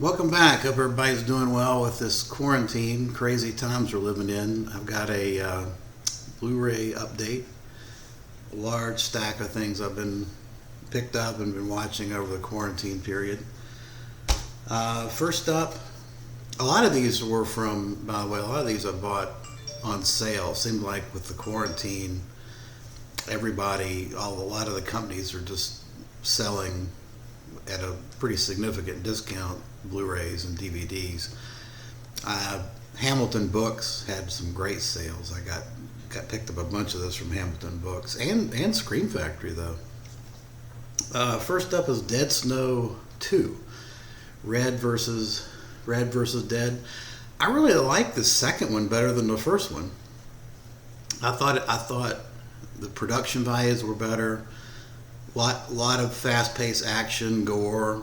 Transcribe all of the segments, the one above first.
Welcome back. Hope everybody's doing well with this quarantine. Crazy times we're living in. I've got a Blu Ray update, a large stack of things I've been picked up and been watching over the quarantine period. First up, a lot of these were from, by the way, a lot of these I bought on sale. Seemed like with the quarantine, a lot of the companies are just selling at a pretty significant discount Blu-rays and DVDs. Hamilton Books had some great sales. I got picked up a bunch of this from Hamilton Books and Scream Factory though. First up is Dead Snow 2, Red versus Dead. I really like the second one better than the first one. I thought the production values were better. Lot of fast-paced action, gore.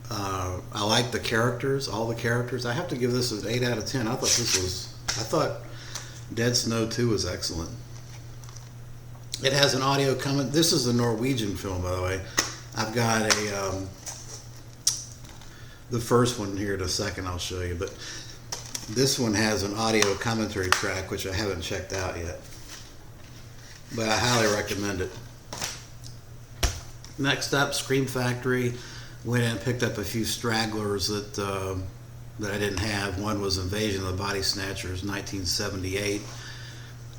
I like the characters, all the characters. I have to give this an 8 out of 10. I thought Dead Snow 2 was excellent. It has an audio comment. This is a Norwegian film, by the way. I've got the first one here in a second I'll show you, but this one has an audio commentary track, which I haven't checked out yet. But I highly recommend it. Next up, Scream Factory. Went in and picked up a few stragglers that I didn't have. One was Invasion of the Body Snatchers, 1978.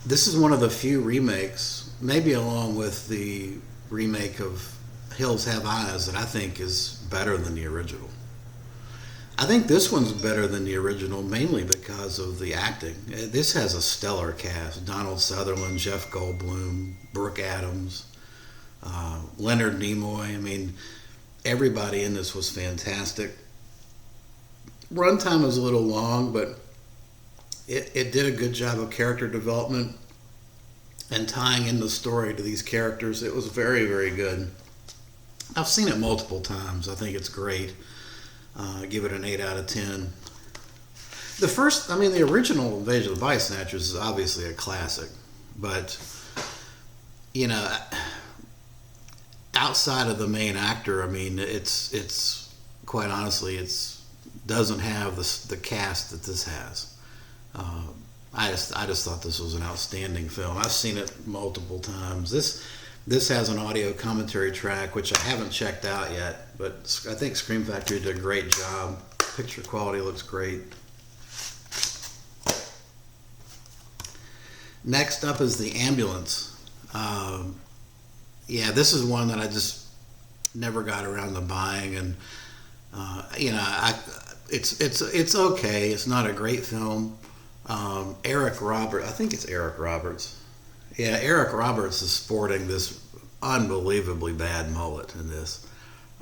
This is one of the few remakes, maybe along with the remake of Hills Have Eyes, that I think is better than the original. I think this one's better than the original, mainly because of the acting. This has a stellar cast. Donald Sutherland, Jeff Goldblum, Brooke Adams, Leonard Nimoy. I mean, everybody in this was fantastic. Runtime was a little long, but it did a good job of character development and tying in the story to these characters. It was very, very good. I've seen it multiple times. I think it's great. Give it an 8 out of 10. The original Invasion of the Body Snatchers is obviously a classic, but, outside of the main actor, it's quite honestly, doesn't have the cast that this has. I just thought this was an outstanding film. I've seen it multiple times. This has an audio commentary track, which I haven't checked out yet, but I think Scream Factory did a great job. Picture quality looks great. Next up is The Ambulance. This is one that I just never got around to buying, and it's okay. It's not a great film. Eric Roberts, I think it's Eric Roberts. Yeah, Eric Roberts is sporting this unbelievably bad mullet in this,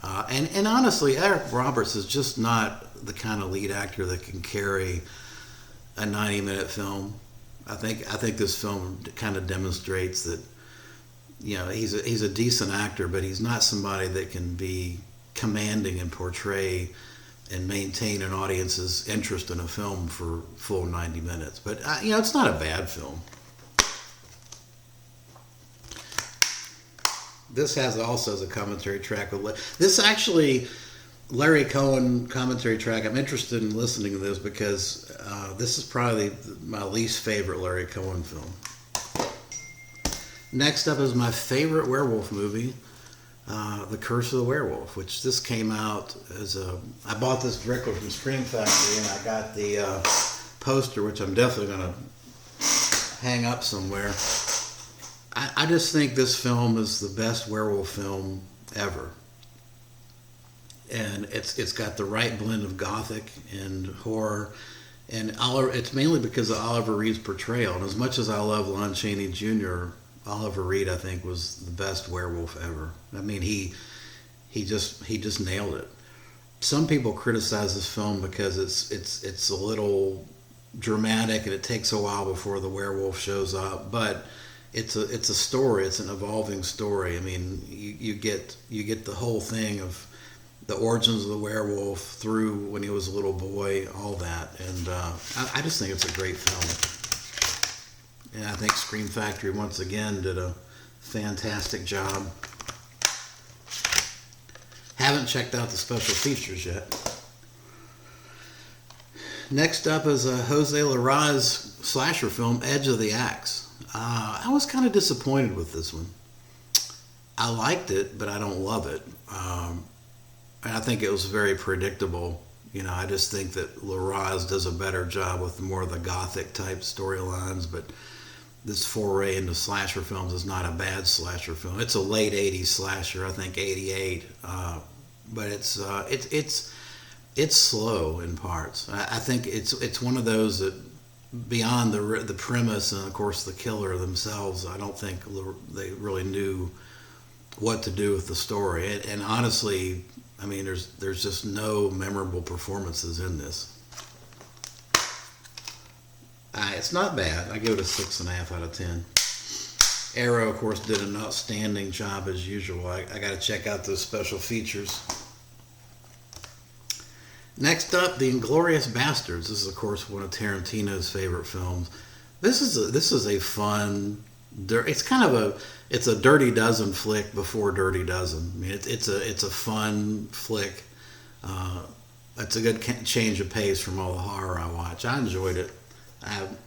and honestly, Eric Roberts is just not the kind of lead actor that can carry a 90-minute film. I think this film kind of demonstrates that. He's a decent actor, but he's not somebody that can be commanding and portray and maintain an audience's interest in a film for full 90 minutes. But it's not a bad film. This also has a commentary track with this actually Larry Cohen commentary track. I'm interested in listening to this because this is probably my least favorite Larry Cohen film. Next up is my favorite werewolf movie, The Curse of the Werewolf, which this came out I bought this directly from Scream Factory, and I got the poster, which I'm definitely going to hang up somewhere. I just think this film is the best werewolf film ever. And it's got the right blend of gothic and horror. And it's mainly because of Oliver Reed's portrayal. And as much as I love Lon Chaney Jr., Oliver Reed, I think, was the best werewolf ever. I mean, he just nailed it. Some people criticize this film because it's a little dramatic and it takes a while before the werewolf shows up, but it's a story. It's an evolving story. I mean, you get the whole thing of the origins of the werewolf through when he was a little boy, all that, and I just think it's a great film. And I think Scream Factory once again did a fantastic job. Haven't checked out the special features yet. Next up is a Jose Larraz slasher film, Edge of the Axe. I was kind of disappointed with this one. I liked it, but I don't love it. And I think it was very predictable. I just think that Larraz does a better job with more of the gothic type storylines, but this foray into slasher films is not a bad slasher film. It's a late 80s slasher, I think 88, but it's slow in parts. I think it's one of those that beyond the premise and of course the killer themselves, I don't think they really knew what to do with the story. And honestly, I mean, there's just no memorable performances in this. It's not bad. I give it a 6.5 out of 10. Arrow, of course, did an outstanding job as usual. I got to check out those special features. Next up, The Inglourious Basterds. This is, of course, one of Tarantino's favorite films. This is a fun. It's a Dirty Dozen flick before Dirty Dozen. I mean, it's a fun flick. It's a good change of pace from all the horror I watch. I enjoyed it.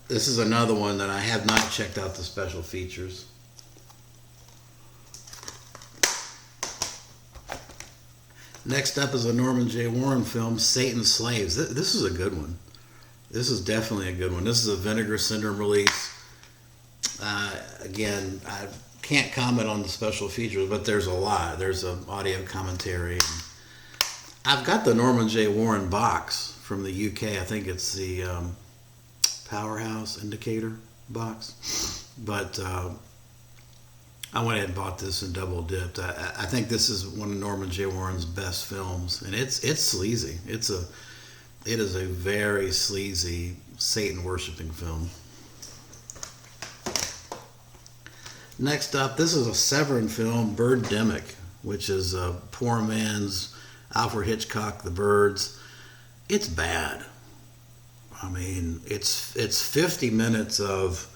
This is another one that I have not checked out the special features. Next up is a Norman J. Warren film, Satan's Slaves. This is a good one. This is definitely a good one. This is a Vinegar Syndrome release. Again, I can't comment on the special features, but there's a lot. There's an audio commentary. I've got the Norman J. Warren box from the UK. I think it's the Powerhouse Indicator box. But I went ahead and bought this and double dipped. I think this is one of Norman J. Warren's best films, and it's sleazy. It is a very sleazy Satan worshiping film. Next up, this is a Severin film, Birdemic, which is a poor man's Alfred Hitchcock, The Birds. It's bad. I mean, it's 50 minutes of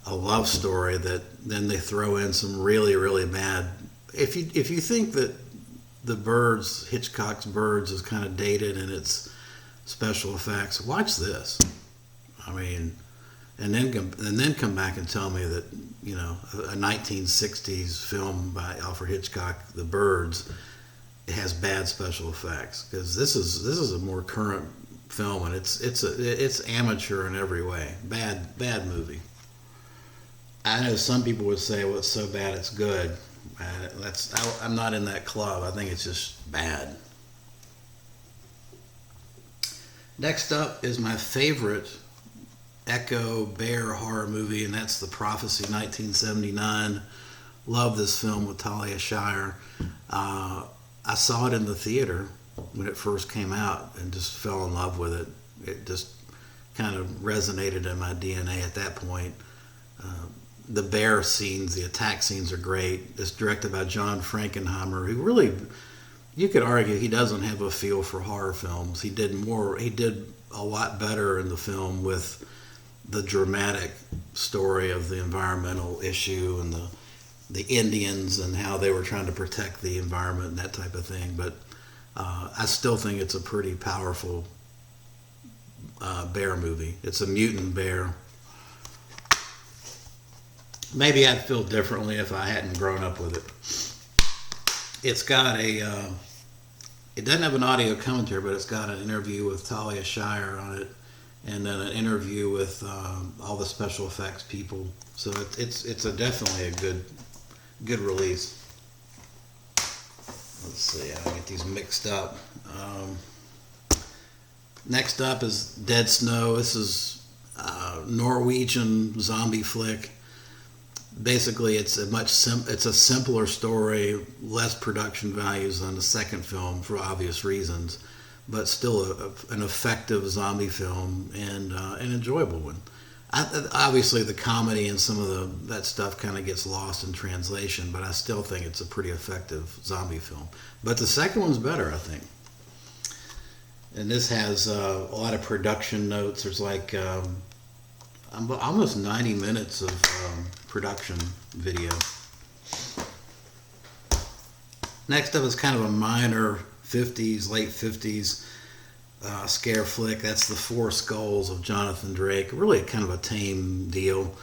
a love story that then they throw in some really, really bad. If you think that the Birds, Hitchcock's Birds, is kind of dated in its special effects, watch this. I mean, and then come back and tell me that a 1960s film by Alfred Hitchcock, The Birds, has bad special effects, because this is a more current film, and it's amateur in every way. Bad movie. I know some people would say, well, it's so bad it's good. I'm not in that club. I think it's just bad. Next up is my favorite Echo Bear horror movie, and that's The Prophecy, 1979. Love this film with Talia Shire. I saw it in the theater when it first came out and just fell in love with it. It just kind of resonated in my DNA at that point. The bear scenes, the attack scenes are great. It's directed by John Frankenheimer, who really, you could argue, he doesn't have a feel for horror films. He did a lot better in the film with the dramatic story of the environmental issue and the Indians and how they were trying to protect the environment and that type of thing. But I still think it's a pretty powerful bear movie. It's a mutant bear. Maybe I'd feel differently if I hadn't grown up with it. It's got it doesn't have an audio commentary, but it's got an interview with Talia Shire on it, and then an interview with all the special effects people. So it's definitely a good release. Let's see, I get these mixed up. Next up is Dead Snow. This is a Norwegian zombie flick. Basically, it's a simpler story, less production values than the second film for obvious reasons, but still an effective zombie film and an enjoyable one. Obviously, the comedy and some of that stuff kind of gets lost in translation, but I still think it's a pretty effective zombie film. But the second one's better, I think. And this has a lot of production notes. There's like almost 90 minutes of production video. Next up is kind of a minor late 50s scare flick. That's The Four Skulls of Jonathan Drake. Really kind of a tame deal.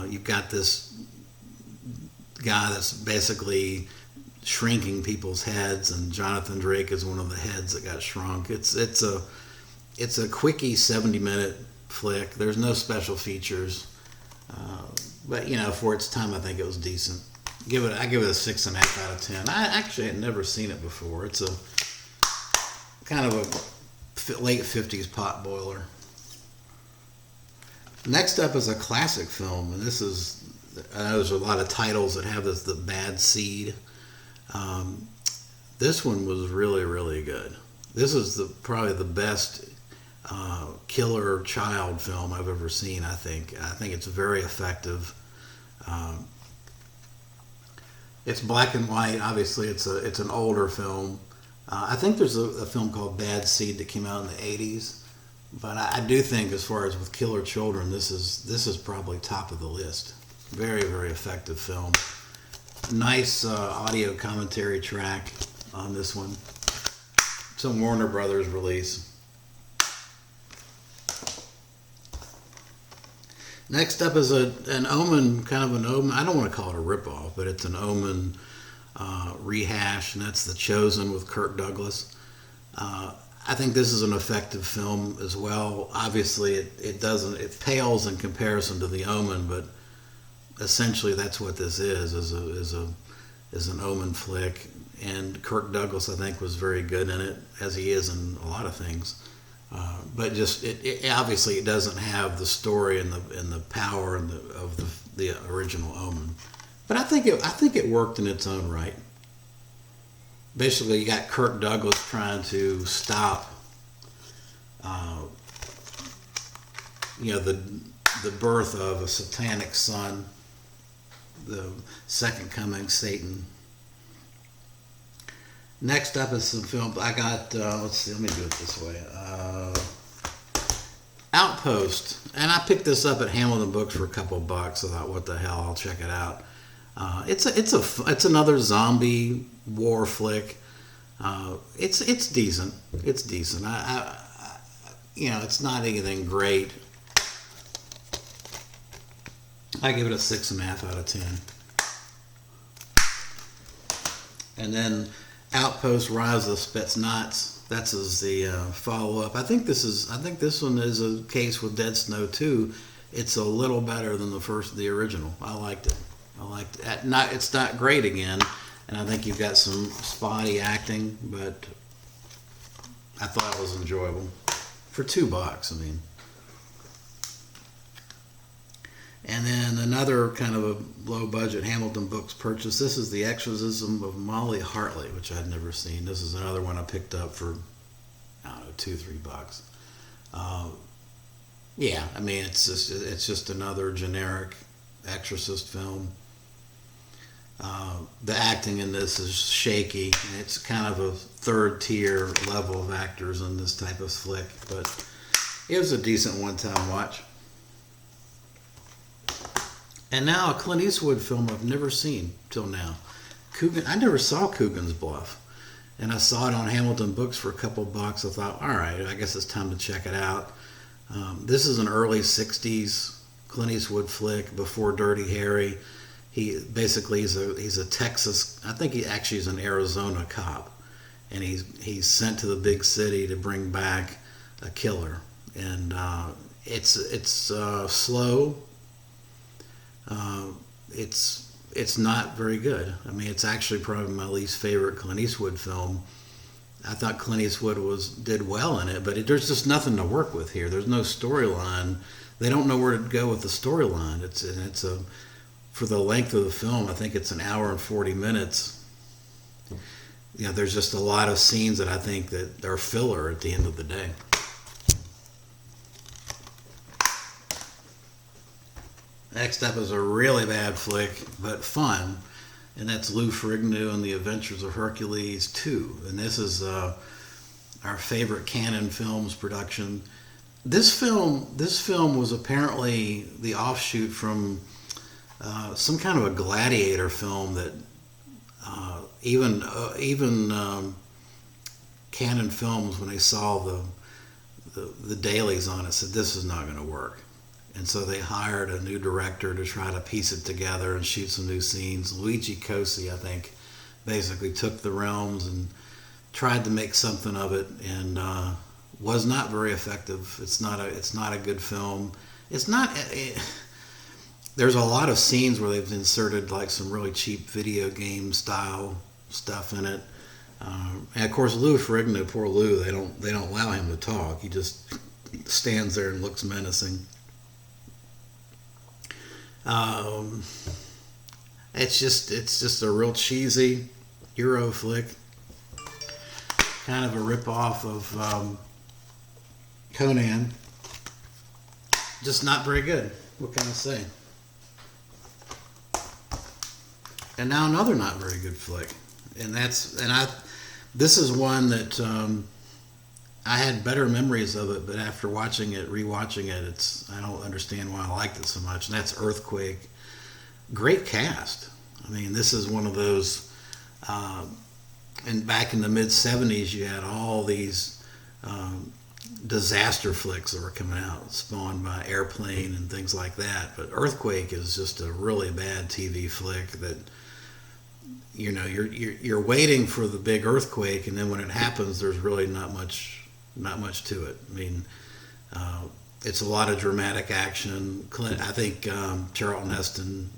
You've got this guy that's basically shrinking people's heads, and Jonathan Drake is one of the heads that got shrunk. It's a quickie 70-minute flick. There's no special features, but for its time, I think it was decent. I give it a 6.5 out of 10. I actually had never seen it before. It's a kind of a late 50s pot boiler. Next up is a classic film, and I know there's a lot of titles that have this, The Bad Seed. This one was really, really good. This is probably the best killer child film I've ever seen. I think it's very effective. It's black and white. Obviously, it's an older film. I think there's a film called Bad Seed that came out in the 80s. But I do think, as far as with killer children, this is probably top of the list. Very, very effective film. Nice audio commentary track on this one. It's a Warner Brothers release. Next up is an Omen, kind of an Omen. I don't want to call it a ripoff, but it's an Omen rehash, and that's The Chosen with Kirk Douglas. I think this is an effective film as well. Obviously, it pales in comparison to The Omen, but essentially that's what this is an Omen flick. And Kirk Douglas, I think, was very good in it, as he is in a lot of things. But just obviously it doesn't have the story and the power of the original Omen. But I think it worked in its own right. Basically, you got Kirk Douglas trying to stop, the birth of a satanic son, the second coming, Satan. Next up is some film. I got, let's see, let me do it this way. Outpost. And I picked this up at Hamilton Books for a couple of bucks. I thought, what the hell, I'll check it out. It's another zombie war flick. It's decent. It's decent. It's not anything great. I give it a 6.5 out of 10. And then Outpost: Rise of the Spetsnaz. That's the follow-up. I think this one is a case with Dead Snow 2. It's a little better than the original. I liked it. It's not great again, and I think you've got some spotty acting, but I thought it was enjoyable for $2. I mean. And then another kind of a low-budget Hamilton Books purchase. This is The Exorcism of Molly Hartley, which I'd never seen. This is another one I picked up for, I don't know, $2-3. Yeah, I mean, it's just another generic exorcist film. The acting in this is shaky. It's kind of a third-tier level of actors in this type of flick, but it was a decent one-time watch. And now a Clint Eastwood film I've never seen till now. I never saw Coogan's Bluff. And I saw it on Hamilton Books for a couple bucks. I thought, all right, I guess it's time to check it out. This is an early 60s Clint Eastwood flick before Dirty Harry. He's a Texas, I think he actually is an Arizona cop. And he's sent to the big city to bring back a killer. And it's slow. It's not very good. I mean, it's actually probably my least favorite Clint Eastwood film. I thought Clint Eastwood did well in it, but there's just nothing to work with here. There's no storyline. They don't know where to go with the storyline. For the length of the film, I think it's an hour and 40 minutes. There's just a lot of scenes that I think that are filler at the end of the day. Next up is a really bad flick, but fun, and that's Lou Ferrigno and the Adventures of Hercules 2. And this is our favorite Cannon Films production. This film was apparently the offshoot from some kind of a gladiator film that even Canon Films, when they saw the dailies on it, said this is not going to work. And so they hired a new director to try to piece it together and shoot some new scenes. Luigi Cosi, I think, basically took the realms and tried to make something of it, and was not very effective. It's not a good film. It's not. There's a lot of scenes where they've inserted like some really cheap video game style stuff in it. And of course, Lou Ferrigno, poor Lou, they don't allow him to talk. He just stands there and looks menacing. It's just a real cheesy Euro flick, kind of a rip-off of Conan. Just not very good. What can I say? And now another not very good flick, this is one that I had better memories of it, but after rewatching it, I don't understand why I liked it so much. And that's Earthquake. Great cast. I mean, this is one of those. And back in the mid '70s, you had all these disaster flicks that were coming out, spawned by Airplane and things like that. But Earthquake is just a really bad TV flick that, you're waiting for the big earthquake, and then when it happens, there's really not much to it. I mean, it's a lot of dramatic action. I think Charlton Heston,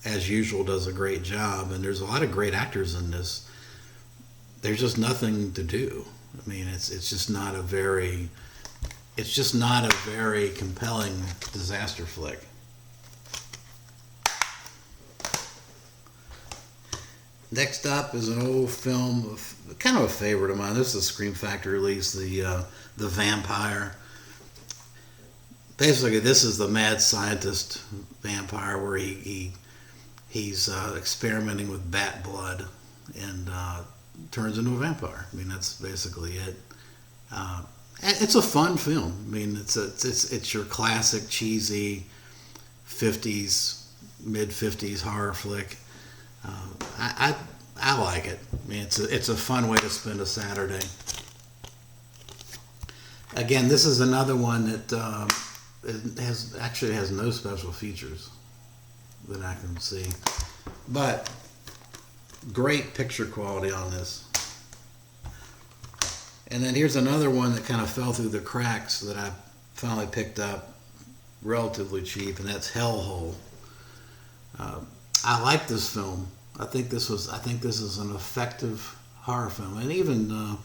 as usual, does a great job, and there's a lot of great actors in this. There's just nothing to do. I mean, it's just not a very compelling disaster flick. Next up is an old film, kind of a favorite of mine. This is a Scream Factory release, the Vampire. Basically, this is the mad scientist vampire where he's experimenting with bat blood and turns into a vampire. I mean, that's basically it. It's a fun film. I mean, it's your classic cheesy '50s, mid '50s horror flick. I like it. I mean, it's a fun way to spend a Saturday. Again, this is another one that has no special features that I can see, but great picture quality on this. And then here's another one that kind of fell through the cracks that I finally picked up relatively cheap, and that's Hellhole. I like this film. I think this is an effective horror film, and even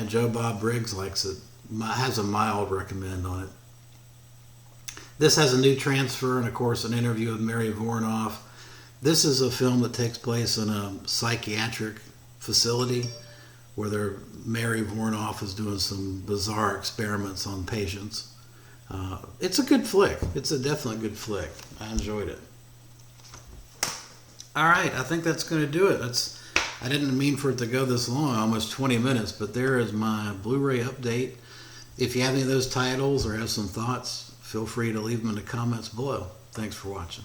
Joe Bob Briggs likes it. Has a mild recommend on it. This has a new transfer, and of course an interview with Mary Vornoff. This is a film that takes place in a psychiatric facility where Mary Vornoff is doing some bizarre experiments on patients. It's a good flick. It's a definitely good flick. I enjoyed it. All right, I think that's going to do it. I didn't mean for it to go this long, almost 20 minutes, but there is my Blu-ray update. If you have any of those titles or have some thoughts, feel free to leave them in the comments below. Thanks for watching.